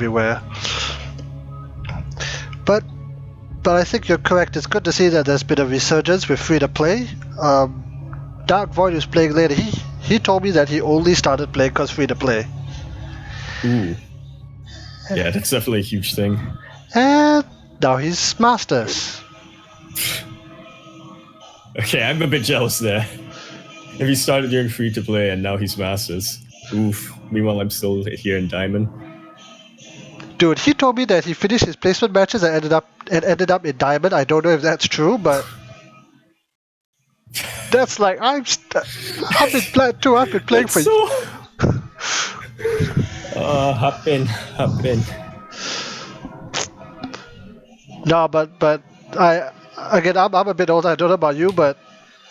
everywhere. But I think you're correct. It's good to see that there's been a resurgence with free-to-play. Dark Void, who's playing later, he told me that he only started playing because free-to-play. Ooh. Yeah, that's definitely a huge thing. And now he's Masters. Okay, I'm a bit jealous there. If he started during free-to-play and now he's Masters. Oof. Meanwhile, I'm still here in Diamond. Dude, he told me that he finished his placement matches and ended up in Diamond. I don't know if that's true, but that's like I've been playing too. I've been playing for so... hop in. No, but I'm a bit older. I don't know about you, but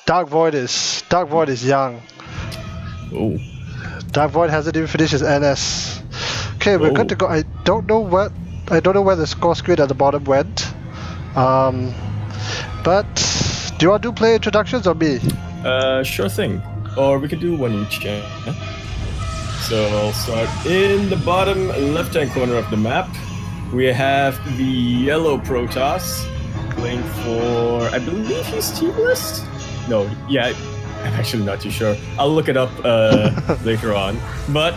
Dark Void is young. Oh. Dark Void hasn't even finished his NS. Okay, we're good to go. I don't know where the score screen at the bottom went. But do you want to do player introductions or me? Sure thing. Or we could do one each. Yeah. So I'll start in the bottom left-hand corner of the map. We have the yellow Protoss playing for, I believe he's teamless? No, yeah, I'm actually not too sure. I'll look it up later on. But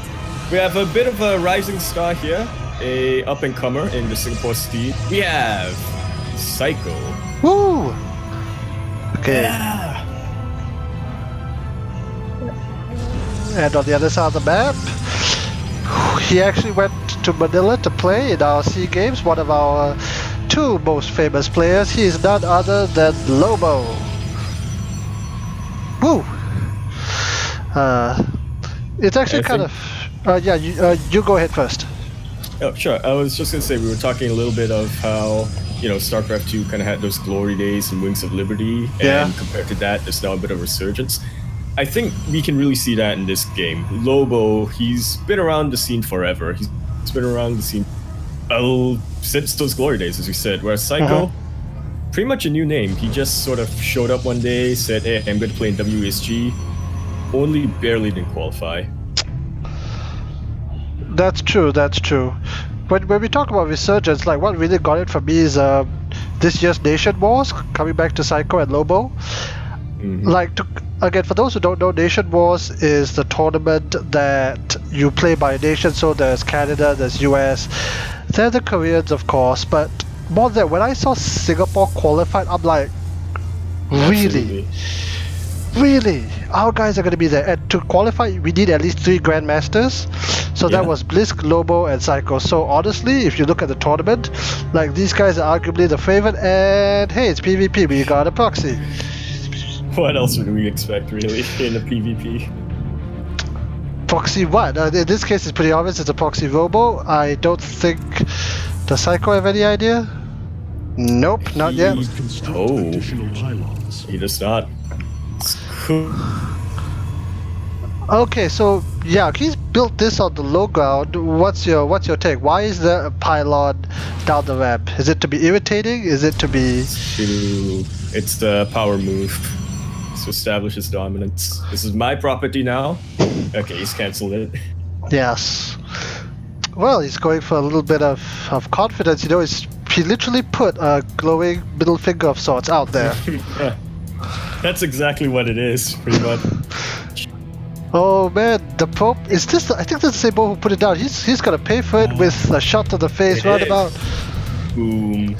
we have a bit of a rising star here, a up-and-comer in the Singapore Steed. We have Saiko. Woo! Okay. Yeah. And on the other side of the map, he actually went to Manila to play in our SEA Games, one of our two most famous players. He is none other than Lobo. Woo! It's actually you go ahead first. Oh, sure. I was just going to say, we were talking a little bit of how, StarCraft 2 kind of had those glory days and Wings of Liberty, and compared to that, there's now a bit of resurgence. I think we can really see that in this game. Lobo, he's been around the scene forever. He's been around the scene since those glory days, as we said. Whereas Saiko, pretty much a new name. He just sort of showed up one day, said, hey, I'm going to play in WSG. Only barely didn't qualify. That's true. When we talk about resurgence, like what really got it for me is this year's Nation Wars, coming back to Saiko and Lobo. Again, for those who don't know, Nation Wars is the tournament that you play by nation. So there's Canada, there's US, there's the Koreans, of course. But more than that, when I saw Singapore qualified, I'm like, really? Our guys are going to be there. And to qualify, we need at least 3 Grandmasters. So that was Blisk, Lobo, and Saiko. So honestly, if you look at the tournament, like these guys are arguably the favorite. And hey, it's PvP, we got a proxy. What else would we expect, really, in a PvP? Proxy what? In this case, it's pretty obvious. It's a proxy Robo. I don't think... Does Saiko have any idea? Nope, not yet. Oh, he does not. Okay, so yeah, he's built this on the low ground. What's your take? Why is there a pylon down the ramp? Is it to be irritating? Is it to be... It's the power move. To establish his dominance. This is my property now. Okay, he's cancelled it. Yes. Well, he's going for a little bit of confidence. He literally put a glowing middle finger of sorts out there. Yeah. That's exactly what it is, pretty much. Oh man, the Pope, is this, I think that's the same Bo who put it down. He's gonna pay for it with a shot to the face right about. Boom.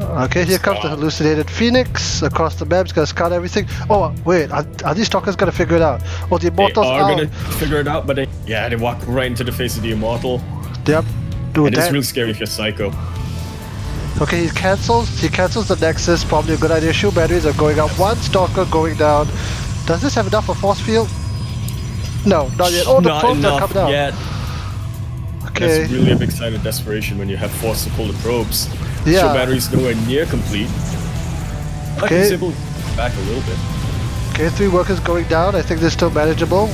Okay, here comes the hallucinated Phoenix across the map. He's gonna scout everything. Oh wait, are these stalkers gonna figure it out? Oh, the Immortals are gonna figure it out, but they walk right into the face of the Immortal. Yep. And it's real scary if you're Saiko. Okay, he cancels the Nexus. Probably a good idea. Shield batteries are going up. One stalker going down. Does this have enough for force field? No, not yet. Oh, the probes are coming out. Yet. Okay. That's really a big sign of desperation when you have force to pull the probes. Yeah. Shield battery's nowhere near complete. Okay. He's able to back a little bit. Okay, 3 workers going down. I think they're still manageable.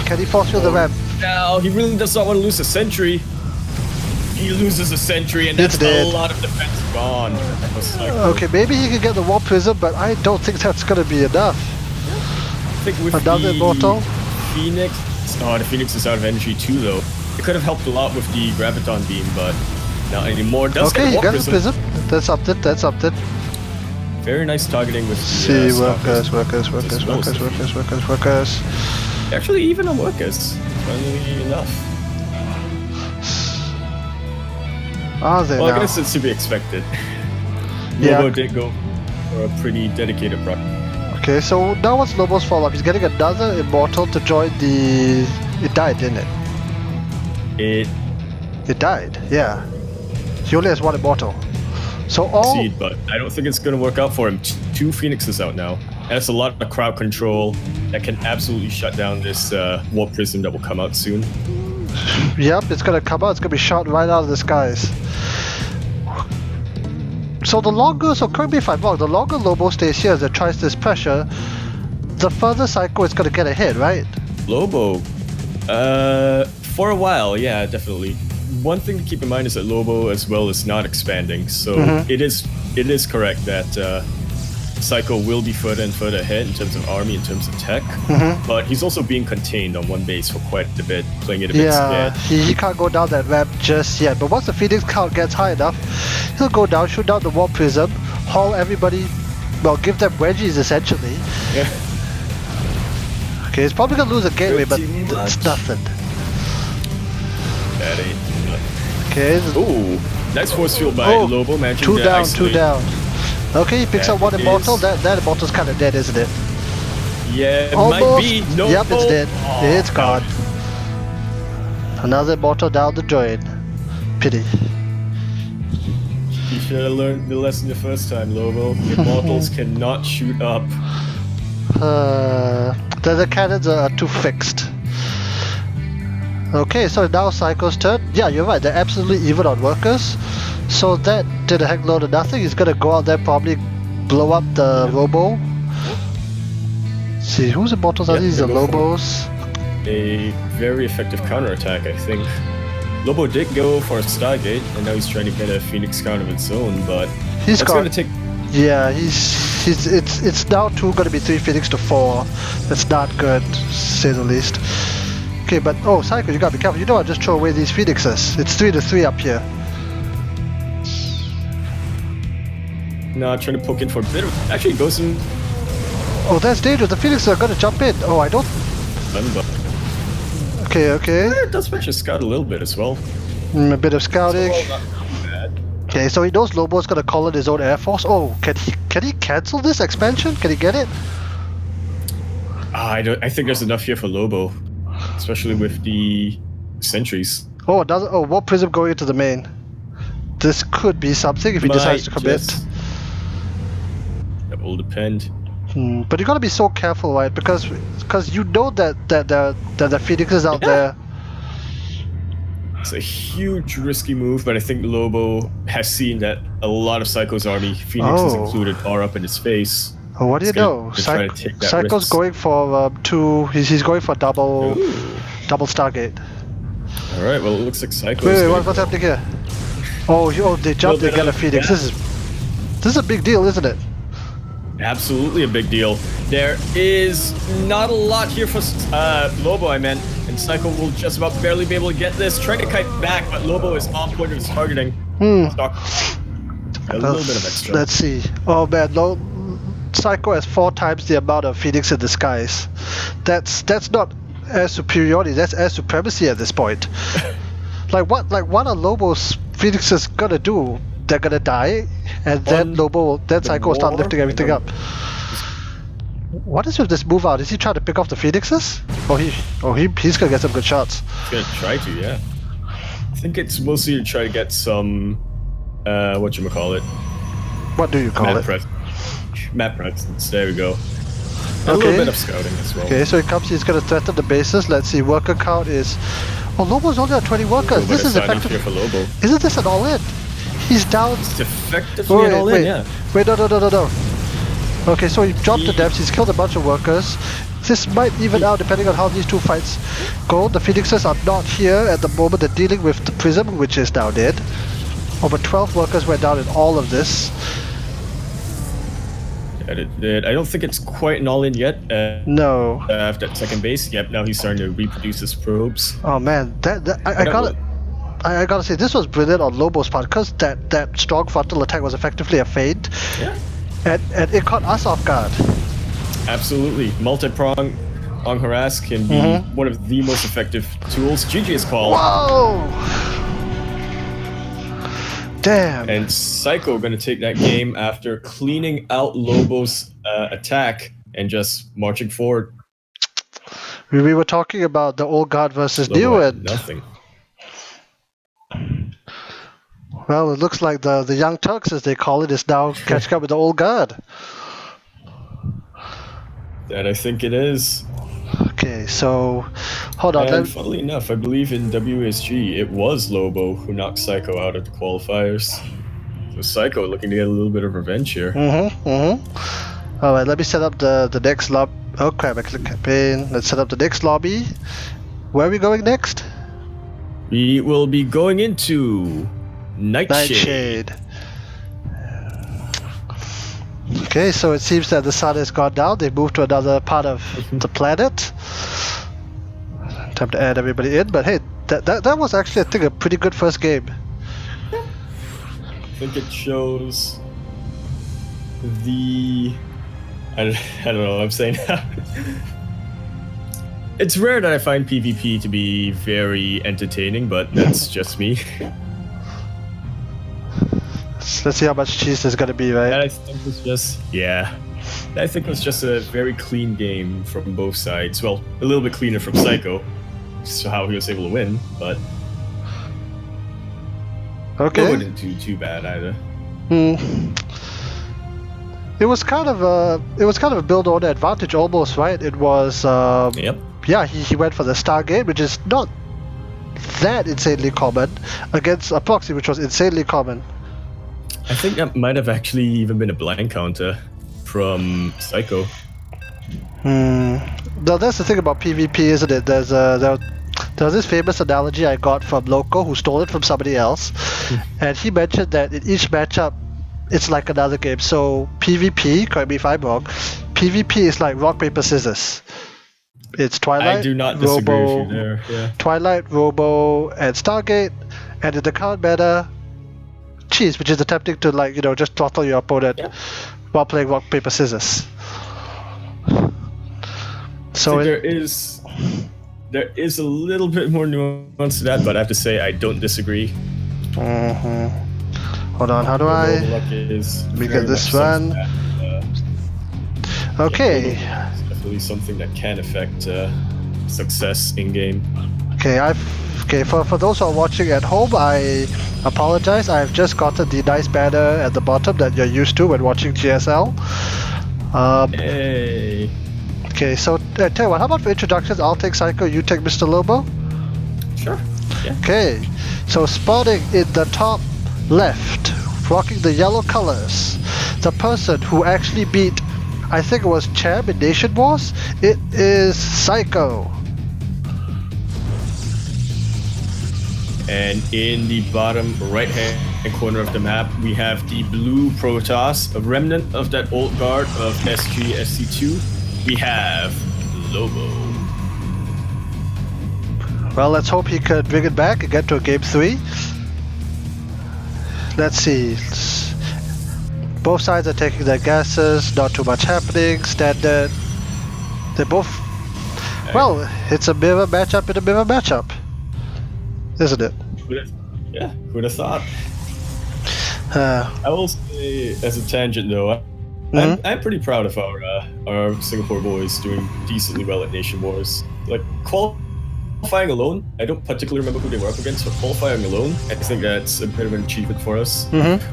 Can he force field the ramp? No, he really does not want to lose a sentry. He loses a sentry, and that's a lot of defense gone. Okay, maybe he can get the War Prism, but I don't think that's going to be enough. I think with another Immortal. Phoenix... Oh, the Phoenix is out of energy too, though. It could have helped a lot with the graviton beam, but not anymore. Does Okay, he get got the his prism. That's something. That's something. Very nice targeting with the See, stalkers. workers. Actually, even on workers, funnily enough. Are they Well, now? I guess it's to be expected. Yeah. Lobo did go for a pretty dedicated proc. Okay, so now what's Lobo's follow-up? He's getting another immortal to join the... It died, didn't it? It died, yeah. He only has one immortal. So all... Seed, but I don't think it's going to work out for him. 2 Phoenixes out now. That's a lot of crowd control that can absolutely shut down this warp prism that will come out soon. Yep, it's gonna come out. It's gonna be shot right out of the skies. So the longer, so correct me if I'm wrong, the longer Lobo stays here and tries this pressure, the further Saiko is gonna get a hit, right? Lobo, for a while, yeah, definitely. One thing to keep in mind is that Lobo as well is not expanding, so it is correct that Saiko will be further and further ahead in terms of army, in terms of tech, but he's also being contained on one base for quite a bit, playing it a bit scared. He can't go down that ramp just yet, but once the Phoenix count gets high enough, he'll go down, shoot down the warp prism, haul everybody, well, give them wedgies essentially. Yeah. Okay, he's probably gonna lose a gateway, but it's nothing. That ain't nothing. Okay. Ooh, nice force field by Lobo, managing two to down, isolate. 2 down. Okay, he picks That up one immortal. is- That immortal's kind of dead, isn't it? Yeah, it Almost. might be. No. Yep, it's dead. Oh, It's gone. Another immortal down the drain. Pity. You should have learned the lesson the first time, Lobo. Immortals cannot shoot up. The cannons are too fixed. Okay, so now Saiko's turn. Yeah, you're right. They're absolutely even on workers. So that did a heck load of nothing. He's gonna go out there, probably blow up the Robo. See, whose immortals are these? The they go for Lobos. a very effective counterattack, I think. Lobo did go for a Stargate, and now he's trying to get a Phoenix count of its own, but He's that's got. gonna take. Yeah, it's now gonna be 3 Phoenix to 4. That's not good, to say the least. Okay, but Saiko, you gotta be careful. You don't want to just throw away these Phoenixes. It's 3 to 3 up here. No, trying to poke in for a bit of. Actually, it goes in. Oh, that's dangerous. The Phoenixes are gonna jump in. Oh, I don't. But Okay. it does match his scout a little bit as well. A bit of scouting. Not bad. Okay, so he knows Lobo's gonna call in his own air force. Oh, can he cancel this expansion? Can he get it? I think there's enough here for Lobo, especially with the sentries. Oh, warp prism going into the main. This could be something if he decides to commit. That will depend. But you gotta be so careful, right? Because you know that the Phoenix is out there. It's a huge risky move, but I think Lobo has seen that a lot of Saiko's army, Phoenixes included, are up in his face. Oh, what do you know? Try to take that Saiko's risk. going for 2. He's going for double Stargate. All right, well, it looks like Saiko's. Wait, what's happening here? They jumped and get a Phoenix. Yeah. This is a big deal, isn't it? Absolutely a big deal. There is not a lot here for Lobo, and Saiko will just about barely be able to get this. Trying to kite back, but Lobo is on point of his targeting. Stock. A little bit of extra. Let's see. Oh man, Saiko has 4 times the amount of Phoenix in the skies. That's not air superiority. That's air supremacy at this point. what are Lobo's Phoenixes gonna do? They're gonna die, and then Saiko will start lifting everything up. What is with this move out? Is he trying to pick off the Phoenixes? He's gonna get some good shots. He's gonna try to, yeah. I think it's mostly to try to get some, whatchamacallit. What do you call it? Map presence, there we go. And a little bit of scouting as well. Okay, so he's gonna threaten the bases. Let's see, worker count is... Oh, Lobo's only at 20 workers. This is effective. Here for Lobo. Isn't this an all-in? He's down... It's effectively an all-in, yeah. Wait, no. Okay, so he dropped the depths, he's killed a bunch of workers. This might even out depending on how these 2 fights go. The Phoenixes are not here at the moment. They're dealing with the Prism, which is now dead. Over 12 workers went down in all of this. I don't think it's quite an all-in yet. No. After that second base, yep. Now he's starting to reproduce his probes. Oh man, I gotta say this was brilliant on Lobo's part because that strong frontal attack was effectively a feint. Yeah. And it caught us off guard. Absolutely, multi-prong on harass can be one of the most effective tools. GG's call. Whoa! Damn. And Saiko going to take that game after cleaning out Lobo's attack and just marching forward. We were talking about the old guard versus Lobo new, had and nothing. well, it looks like the young Turks, as they call it, is now catching up with the old guard. That I think it is. Okay, so hold on. And funnily enough, I believe in WSG it was Lobo who knocked Saiko out of the qualifiers. So Saiko looking to get a little bit of revenge here. All right, let me set up the next lobby. Oh crap! I clicked campaign. Let's set up the next lobby. Where are we going next? We will be going into Nightshade. Okay, so it seems that the sun has gone down. They moved to another part of the planet. Time to add everybody in, but hey, that was actually, I think, a pretty good first game. I think it shows the... I don't know what I'm saying. It's rare that I find PvP to be very entertaining, but that's just me. Let's see how much cheese there's gonna be, right? And I think it was just, I think it was just a very clean game from both sides. Well, a little bit cleaner from Saiko, so how he was able to win, but okay, it didn't do too bad either. It was kind of a build order advantage almost, right? It was Yep. Yeah, he went for the Stargate, which is not that insanely common, against a proxy, which was insanely common. I think that might have actually even been a blind counter from Saiko. Now that's the thing about PvP, isn't it? There's this famous analogy I got from Loco, who stole it from somebody else, and he mentioned that in each matchup, it's like another game. So PvP, correct me if I'm wrong, PvP is like rock, paper, scissors. It's Twilight, I do not disagree Robo, with you there. Yeah. Twilight, Robo, and Stargate, and in the current meta, cheese, which is attempting to just throttle your opponent while playing rock, paper, scissors. So there is a little bit more nuance to that, but I have to say I don't disagree. Hold on, how do I? Let me get this one. Okay. It's definitely something that can affect success in game. Okay, for those who are watching at home, I apologize. I've just gotten the nice banner at the bottom that you're used to when watching GSL. Hey. Okay, so tell you what, how about for introductions? I'll take Saiko, you take Mr. Lobo? Sure. Yeah. Okay, so spotting in the top left, rocking the yellow colors, the person who actually beat, I think it was Cham in Nation Wars, it is Saiko. And in the bottom right-hand corner of the map, we have the blue Protoss, a remnant of that old guard of SG, SC2. We have Lobo. Well, let's hope he could bring it back and get to a game 3. Let's see. Both sides are taking their gases, not too much happening, standard. They're both... Well, it's a mirror matchup in a mirror matchup. Isn't it? Yeah, who'd have thought? I will say, as a tangent though, I'm pretty proud of our Singapore boys doing decently well at Nation Wars. Like, qualifying alone, I don't particularly remember who they were up against, but qualifying alone, I think that's a bit of an achievement for us.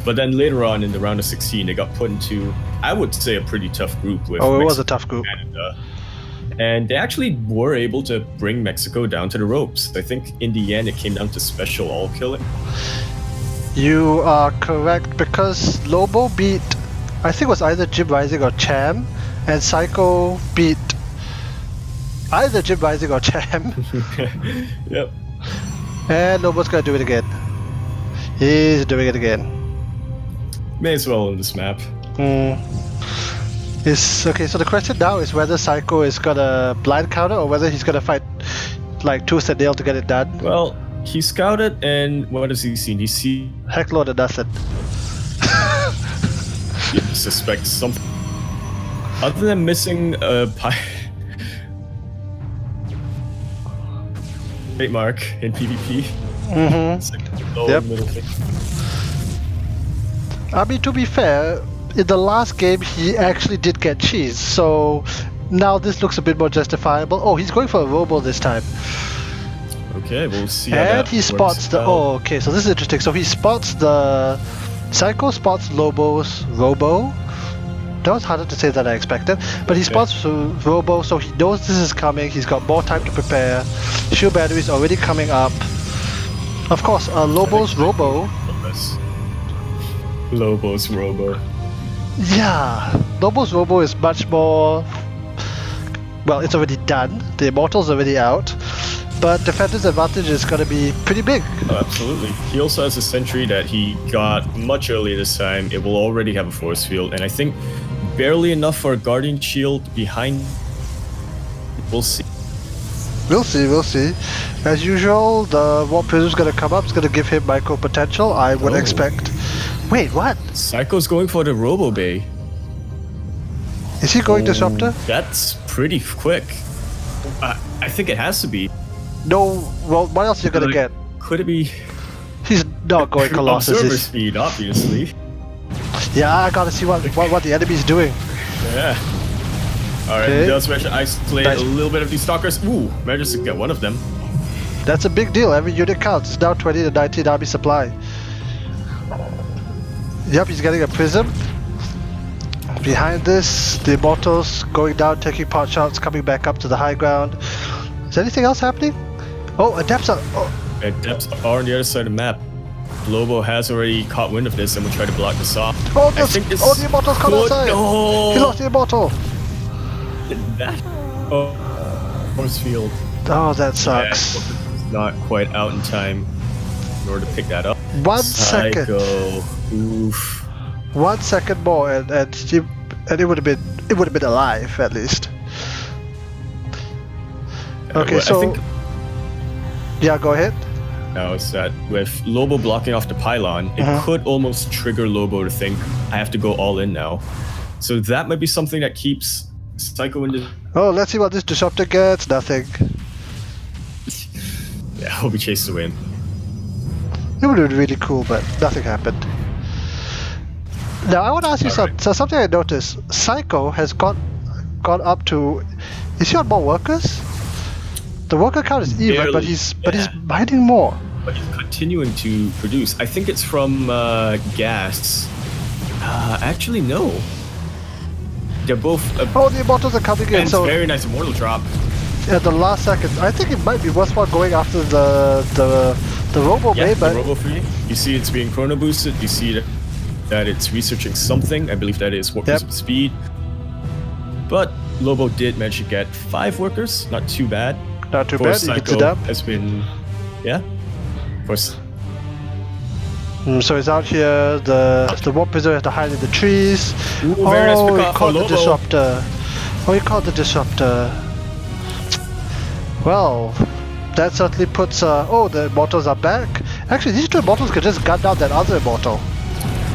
But then later on in the round of 16, they got put into, I would say, a pretty tough group with Mexico, it was a tough group. Canada. And they actually were able to bring Mexico down to the ropes. I think in the end it came down to special all killing. You are correct, because Lobo beat, I think it was either Jim Rising or Cham, and Saiko beat either Jim Rising or Cham. Yep. And Lobo's gonna do it again. He's doing it again. May as well on this map. Okay, so the question now is whether Saiko is gonna blind counter or whether he's gonna fight like tooth and nail to get it done. Well, he scouted, and what has he seen? He sees Heckload and nothing. he suspects something. Other than missing a mark in PvP. It's like low Yep. middle thing. I mean, to be fair, in the last game he actually did get cheese, so now this looks a bit more justifiable. Oh, he's going for a Robo this time. Okay, we'll see. How And that he works spots the... out. Oh, okay, so this is interesting. So he spots the... Saiko spots Lobo's Robo. That was harder to say than I expected. But he spots Robo, so he knows this is coming. He's got more time to prepare. Shield battery is already coming up. Of course, Lobo's Robo... Lobo's Robo. Yeah, Lobo's Robo is much more... Well, it's already done. The Immortal's already out. But Defender's advantage is going to be pretty big. Oh, absolutely. He also has a sentry that he got much earlier this time. It will already have a force field, and I think barely enough for a Guardian Shield behind. We'll see. We'll see, we'll see. As usual, the Warp Prism's going to come up. It's going to give him micro potential, I would expect. Wait, what? Saiko's going for the Robo Bay. Is he going Disruptor? That's pretty quick. I think it has to be. No, well, what else are you going to get? Could it be He's not going Colossus. observer speed, obviously. Yeah, I got to see what the enemy's doing. Yeah. Alright, Okay. he does manage to isolate Nice. a little bit of these stalkers. Ooh, manages to get one of them. That's a big deal. Every unit counts. It's now 20 to 19 army supply. Yep, he's getting a prism. Behind this, the Immortals going down, taking pot shots, coming back up to the high ground. Is anything else happening? Oh, Adepts are... Oh, Adepts are on the other side of the map. Lobo has already caught wind of this and will try to block this off. oh, I think this the Immortals come could- outside! No! He lost the Immortal! That. Oh, force field. Oh, that sucks. Yeah, not quite out in time in order to pick that up. 1 second. Psycho. Oof. 1 second more, and it would have been alive at least. Okay, Well, so I think yeah, go ahead. now is that with Lobo blocking off the pylon, it could almost trigger Lobo to think I have to go all in now. So that might be something that keeps Saiko in the. Oh, let's see what this Disruptor gets. Nothing. Yeah, hope he chases away. It would have been really cool, but nothing happened. Now, I want to ask you something I noticed. Saiko has gone up to... Is he on more workers? The worker count is even, Barely, but he's mining more. But he's continuing to produce. I think it's from gas. Actually, no. They're both. Oh, the Immortals are coming in, And so very nice immortal drop. at the last second, I think it might be worthwhile going after the Robo Yeah, Bay, the but Robo Free. You see it's being chrono boosted. You see that it's researching something. I believe that is warp speed. But Lobo did manage to get 5 workers. Not too bad. not too For bad. He gets it Saiko up. has been, yeah. For So he's out here. The Warp Prism has to hide in the trees. Ooh, very nice pick he off caught for the Lobo. Disruptor. Oh, he caught the Disruptor. Well, that certainly puts... oh, the Immortals are back. Actually, these two Immortals could just gun down that other Immortal.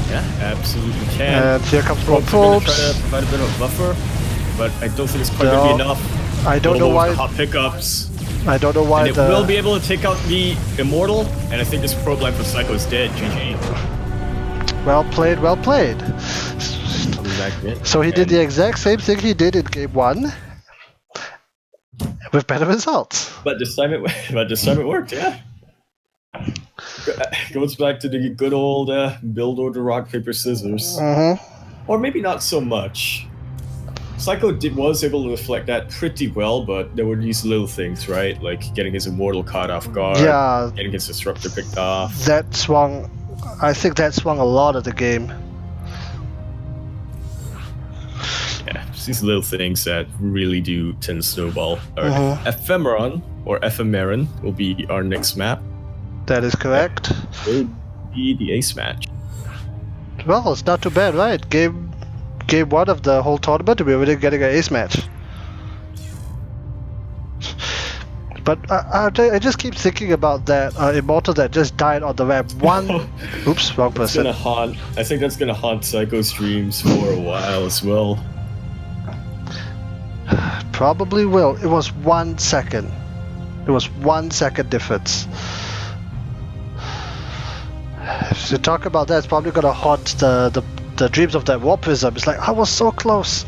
Yeah, absolutely can. And here comes more Probes are gonna try probes. to provide a bit of buffer, but I don't think it's quite going to be enough. I don't know Lobo with why... the hot pickups. I don't know why And it will be able to take out the Immortal, and I think this probe line for Saiko is dead. GG. Well played, well played. Coming back in. So he did the exact same thing he did in game 1. With better results. But this time it worked, yeah. Goes back to the good old build order rock paper scissors, or maybe not so much. Saiko was able to reflect that pretty well, but there were these little things, right? Like getting his Immortal caught off guard, Yeah, getting his Disruptor picked off. that swung. I think that swung a lot of the game. Yeah, just these little things that really do tend to snowball. Alright, Ephemeron, or Ephemeron, will be our next map. That is correct. Will be the ace match. Well, it's not too bad, right? game 1 of the whole tournament, we're already getting an ace match. But I just keep thinking about that Immortal that just died on the ramp. Oops, wrong person. I think that's gonna haunt Saiko streams for a while as well. Probably will. It was 1 second. It was 1 second difference. If you talk about that, it's probably gonna haunt the dreams of that War Prism. It's like, I was so close.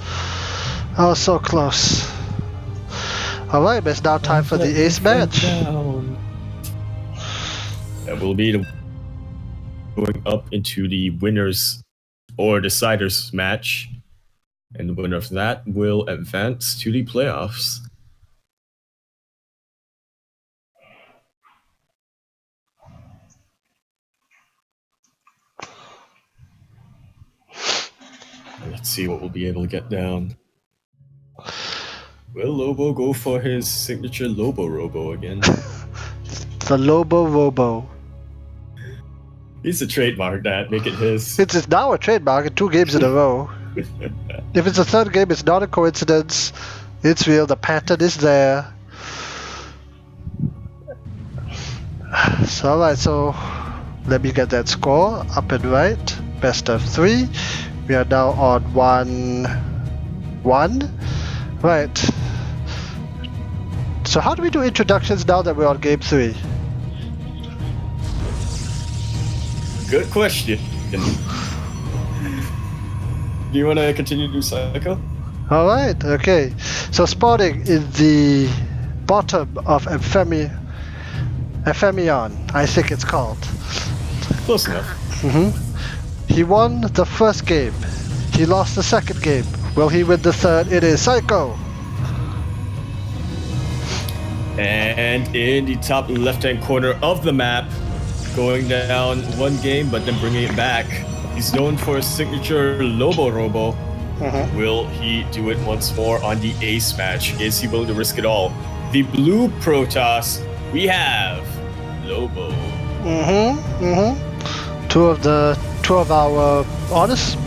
I was so close. Alright, it's now time for the ace match. That will be going up into the winners or deciders match. And the winner of that will advance to the playoffs. Let's see what we'll be able to get down. Will Lobo go for his signature Lobo Robo again? The Lobo Robo. He's a trademark that, make it his. It's now a trademark in 2 games in a row. If it's a 3rd game, it's not a coincidence. It's real, the pattern is there. So alright, so let me get that score up and right. Best of 3. We are now on 1-1. Right. So how do we do introductions now that we're on game 3? Good question. Do you want to continue to do Saiko? Alright, okay. So spawning in the bottom of Ephemion, I think it's called. Close enough. He won the 1st game. He lost the 2nd game. Will he win the 3rd? It is Saiko. And in the top left-hand corner of the map, going down 1 game but then bringing it back. He's known for his signature Lobo Robo. Will he do it once more on the ace match? Is he willing to risk it all? The blue Protoss, we have Lobo. Two of our honest.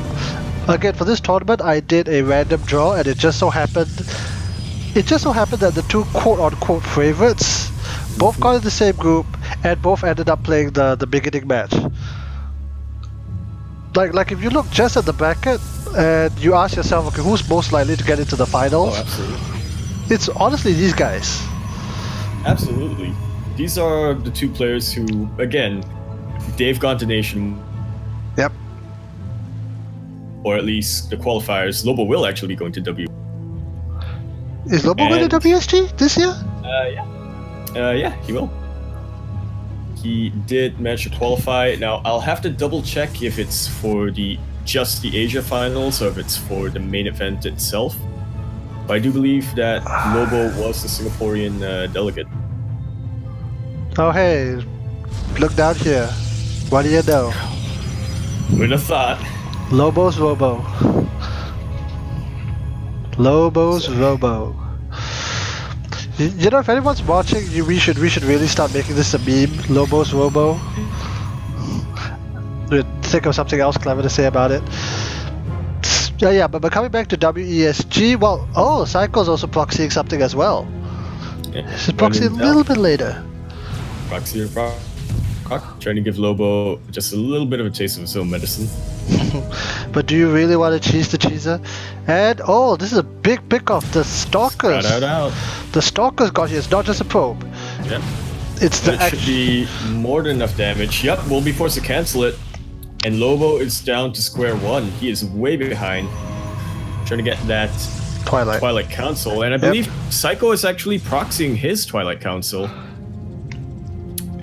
Again, for this tournament, I did a random draw, and it just so happened that the 2 quote-unquote favorites both got in the same group and both ended up playing the beginning match. Like if you look just at the bracket and you ask yourself, okay, who's most likely to get into the finals? Oh, absolutely. It's honestly these guys. Absolutely. These are the 2 players who, again, they've gone to Nation. Yep. Or at least the qualifiers. Lobo will actually be going to W. Is Lobo going to WSG this year? Yeah, he will. He did manage to qualify. Now, I'll have to double check if it's for just the Asia finals or if it's for the main event itself. But I do believe that Lobo was the Singaporean delegate. Oh hey, look down here. What do you know? Who'd have thought? Lobo's Robo. Lobo's Robo. You know, if anyone's watching, we should really start making this a meme. Lobo's Robo. Think of something else clever to say about it. Yeah, but coming back to WESG, well, Saiko's also proxying something as well. Yeah, She's proxying a little bit later. Proxy or proc, trying to give Lobo just a little bit of a taste of his own medicine. But do you really want to cheese the cheeser? And this is a big pick off. The Stalkers. Out. The Stalkers got you. It's not just a probe. Yep. It's the It should be more than enough damage. Yep, we'll be forced to cancel it. And Lobo is down to square 1. He is way behind. Trying to get that Twilight Council. And I believe Saiko is actually proxying his Twilight Council.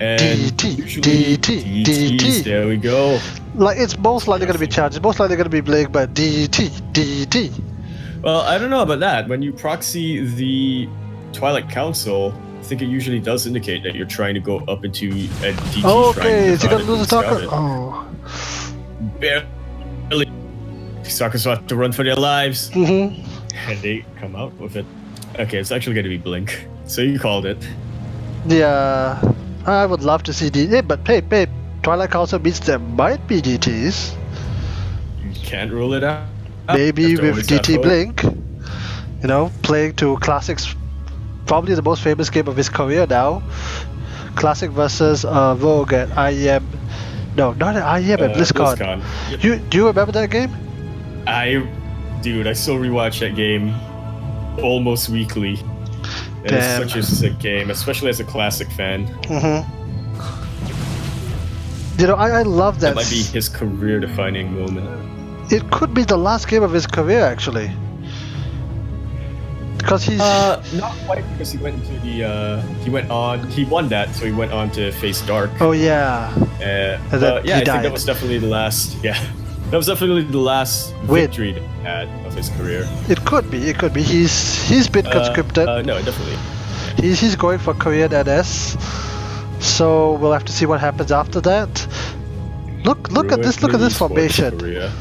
And DT. There we go. Like, it's most likely going to be charged. It's most likely going to be Blake, but DT. Well, I don't know about that. When you proxy the Twilight Council, I think it usually does indicate that you're trying to go up into a DT okay, is he going to lose the Stalker? Barely. Stalkers have to run for their lives. And they come out with it. Okay, it's actually going to be Blink. So you called it. Yeah, I would love to see DT, but hey, Twilight Council means there might be DTs. You can't rule it out. maybe After with always that DT hope. Blink, you know, playing to Classic's probably the most famous game of his career now. Classic versus Rogue at IEM. No, not at IEM, at BlizzCon. Yep. Do you remember that game? Dude, I still rewatch that game almost weekly. It is Damn. such a sick game, especially as a Classic fan. You know, I love that. That might be his career-defining moment. It could be the last game of his career, actually. Because he's... not quite, because he went into the, he won that, so he went on to face Dark. Oh, yeah. Yeah, And then I he think died. that was definitely the last, that was definitely the last victory that he had of his career. It could be, it could be. He's been conscripted. No, definitely. He's going for Korean NS. So we'll have to see what happens after that. Look at this formation. Korea.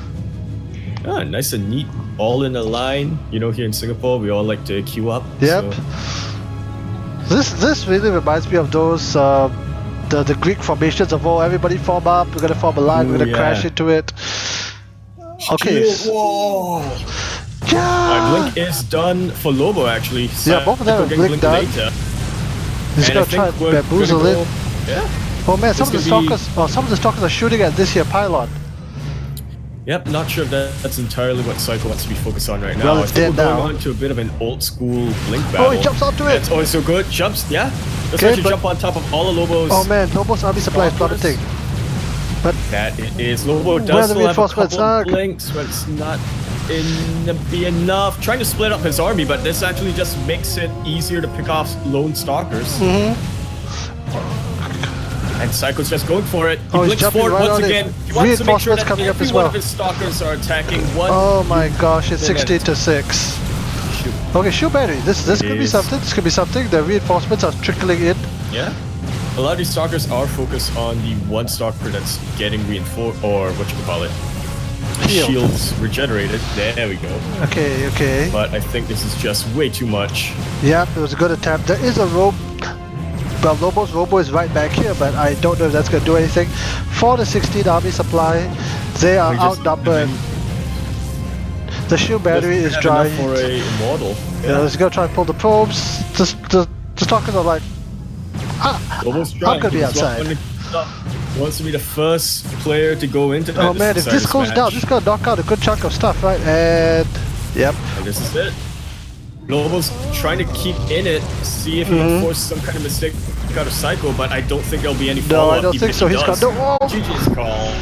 Ah, nice and neat, all in a line. You know, here in Singapore, we all like to queue up. Yep. So. This really reminds me of those the Greek formations of everybody form up. We're gonna form a line. We're gonna crash into it. Okay. Whoa. Yeah. My blink is done for Lobo actually. Yeah, both of them are blink done. He's gonna try and bamboozle it. Yeah. Oh man, some of the stalkers are shooting at this here pylon. Yep, not sure if that's entirely what Saiko wants to be focused on right now. Well, it's dead now. We're going on to a bit of an old school blink battle. Oh, he jumps onto it! That's always so good. Jumps, yeah. Let's Okay, actually jump on top of all of Lobo's. Oh man, Lobo's army supply is plummeting. But that it is. Lobo where does the still have a reinforcements couple are. of blinks, but it's not be enough. Trying to split up his army, but this actually just makes it easier to pick off lone stalkers. And Saiko's just going for it. He blinks forward right once again. He wants to make sure that coming up every as one well. of his stalkers are attacking one. Oh my gosh, it's 16 to 6. Okay, shoot battery. This could be something. This could be something. The reinforcements are trickling in. Yeah. A lot of these stalkers are focused on the one stalker that's getting reinforced, or what you call it. Shields regenerated. There we go. Okay. But I think this is just way too much. Yeah, it was a good attempt. There is a rope. Well, Lobo's Robo is right back here, but I don't know if that's going to do anything. For the 16 army supply, they are outnumbered. The shield battery is dry. For a immortal. Yeah, he's going to try and pull the probes. The stalkers are like, Lobo's I'm going to be outside. He wants to be the first player to go into that. Oh man, if this goes down, this is going to knock out a good chunk of stuff, right? And, yep. And this is it. Lobo's trying to keep in it, see if he can force some kind of mistake out of Saiko, but I don't think there'll be any follow-up. No, I don't think so. He's got no. GG's call.